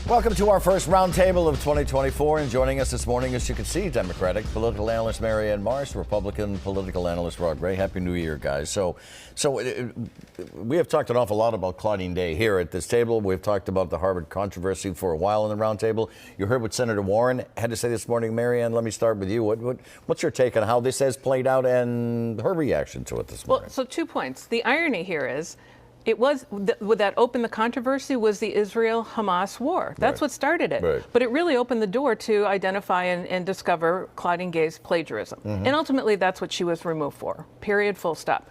Welcome to our first roundtable of 2024, and joining us this morning, as you can see, Democratic political analyst Marianne Marsh, Republican political analyst Rod Gray. Happy New Year, guys. So we have talked an awful lot about Claudine Day here at this table. We've talked about the Harvard controversy for a while in the roundtable. You heard what Senator Warren had to say this morning. Marianne, let me start with you. What's your take on how this has played out and her reaction to it this morning? Well, so 2 points. The irony here is, it was would that open the controversy was the Israel-Hamas war. That's what started it. Right. But it really opened the door to identify and discover Claudine Gay's plagiarism. And ultimately, that's what she was removed for. Period. Full stop.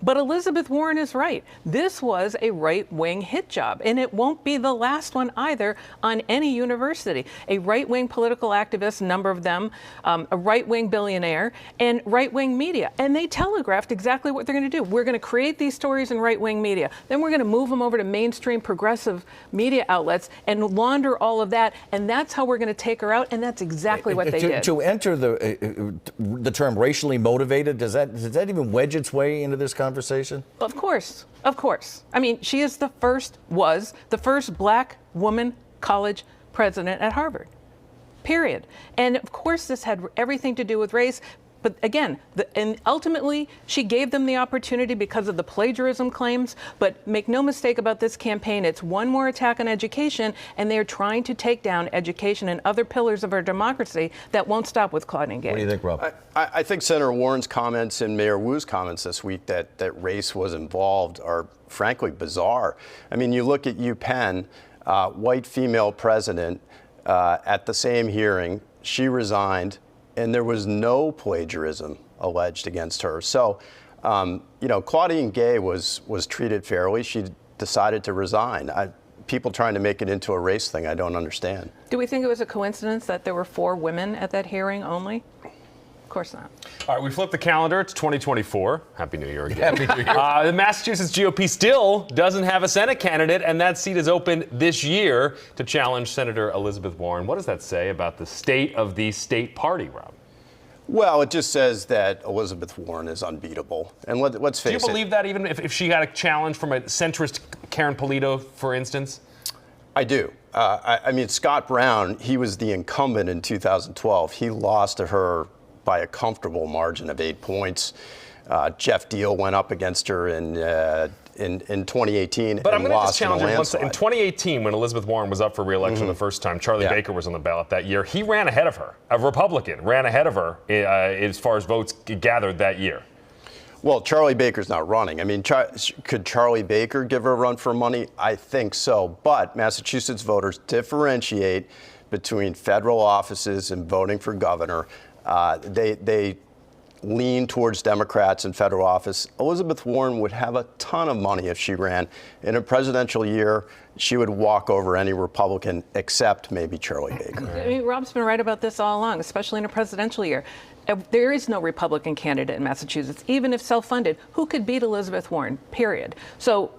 But Elizabeth Warren is right. This was a right-wing hit job, and it won't be the last one either on any university. A right-wing political activist, a number of them, a right-wing billionaire, and right-wing media. And they telegraphed exactly what they're going to do. We're going to create these stories in right-wing media. Then we're going to move them over to mainstream progressive media outlets and launder all of that. And that's how we're going to take her out. And that's exactly what they did. To enter the term racially motivated, does that even wedge its way into this conversation? Of course. Of course. I mean, she is was the first black woman college president at Harvard. Period. And of course, this had everything to do with race. But again, and ultimately, she gave them the opportunity because of the plagiarism claims. But make no mistake about this campaign, it's one more attack on education, and they're trying to take down education and other pillars of our democracy that won't stop with Claudine Gay. What do you think, Rob? I think Senator Warren's comments and Mayor Wu's comments this week that race was involved are frankly bizarre. I mean, you look at UPenn, white female president, at the same hearing, she resigned, and there was no plagiarism alleged against her. So, Claudine Gay was treated fairly. She decided to resign. People trying to make it into a race thing, I don't understand. Do we think it was a coincidence that there were 4 women at that hearing only? Of course not. All right, we flipped the calendar. It's 2024. Happy New Year again. Happy New Year. The Massachusetts GOP still doesn't have a Senate candidate, and that seat is open this year to challenge Senator Elizabeth Warren. What does that say about the state of the state party, Rob? Well, it just says that Elizabeth Warren is unbeatable. And let's face it. Do you believe that even if she got a challenge from a centrist Karen Polito, for instance? I do. I mean, Scott Brown, he was the incumbent in 2012. He lost to her by a comfortable margin of 8 points. Jeff Deal went up against her in 2018 but and I'm lost in a challenge landslide. In 2018, when Elizabeth Warren was up for re-election the first time, Charlie Baker was on the ballot that year. He ran ahead of her. A Republican ran ahead of her as far as votes gathered that year. Well, Charlie Baker's not running. I mean, could Charlie Baker give her a run for money? I think so. But Massachusetts voters differentiate between federal offices and voting for governor. They lean towards Democrats in federal office. Elizabeth Warren would have a ton of money if she ran. In a presidential year, she would walk over any Republican except maybe Charlie Baker. I mean, Rob's been right about this all along, especially in a presidential year. There is no Republican candidate in Massachusetts, even if self-funded, who could beat Elizabeth Warren, period. So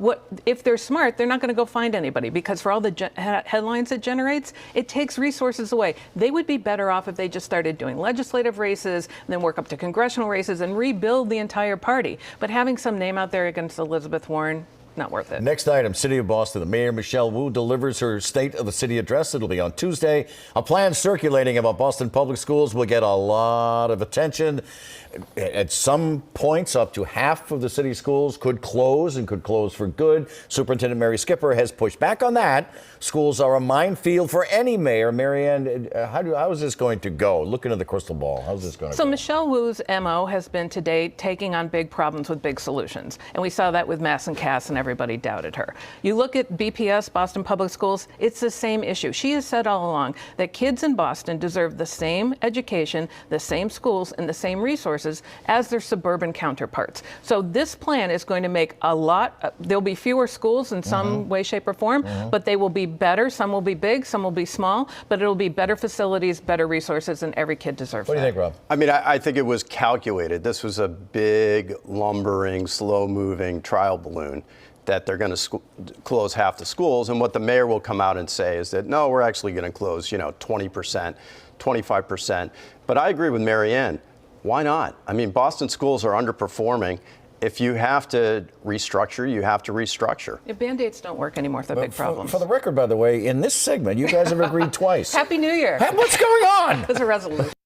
if they're smart, they're not going to go find anybody, because for all the headlines it generates, it takes resources away. They would be better off if they just started doing legislative races, and then work up to congressional races and rebuild the entire party. But having some name out there against Elizabeth Warren, not worth it. Next item, City of Boston. The Mayor, Michelle Wu, delivers her State of the City address. It'll be on Tuesday. A plan circulating about Boston Public Schools will get a lot of attention. At some points, up to half of the city schools could close, and could close for good. Superintendent Mary Skipper has pushed back on that. Schools are a minefield for any mayor. Marianne, how is this going to go? Look into the crystal ball. How's this going to go? So Michelle Wu's MO has been to date taking on big problems with big solutions. And we saw that with Mass and Cass, and everybody doubted her. You look at BPS, Boston Public Schools, it's the same issue. She has said all along that kids in Boston deserve the same education, the same schools, and the same resources as their suburban counterparts. So this plan is going to make a lot, there'll be fewer schools in some way, shape, or form, but they will be better. Some will be big, some will be small, but it'll be better facilities, better resources, and every kid deserves that. What do you think, Rob? I mean, I think it was calculated. This was a big, lumbering, slow-moving trial balloon that they're going to close half the schools. And what the mayor will come out and say is that, no, we're actually going to close, 20%, 25%. But I agree with Marianne. Why not? I mean, Boston schools are underperforming. if you have to restructure, you have to restructure. If Band-Aids don't work anymore, it's a big problem. For the record, by the way, in this segment, you guys have agreed twice. Happy New Year. What's going on? There's a resolution.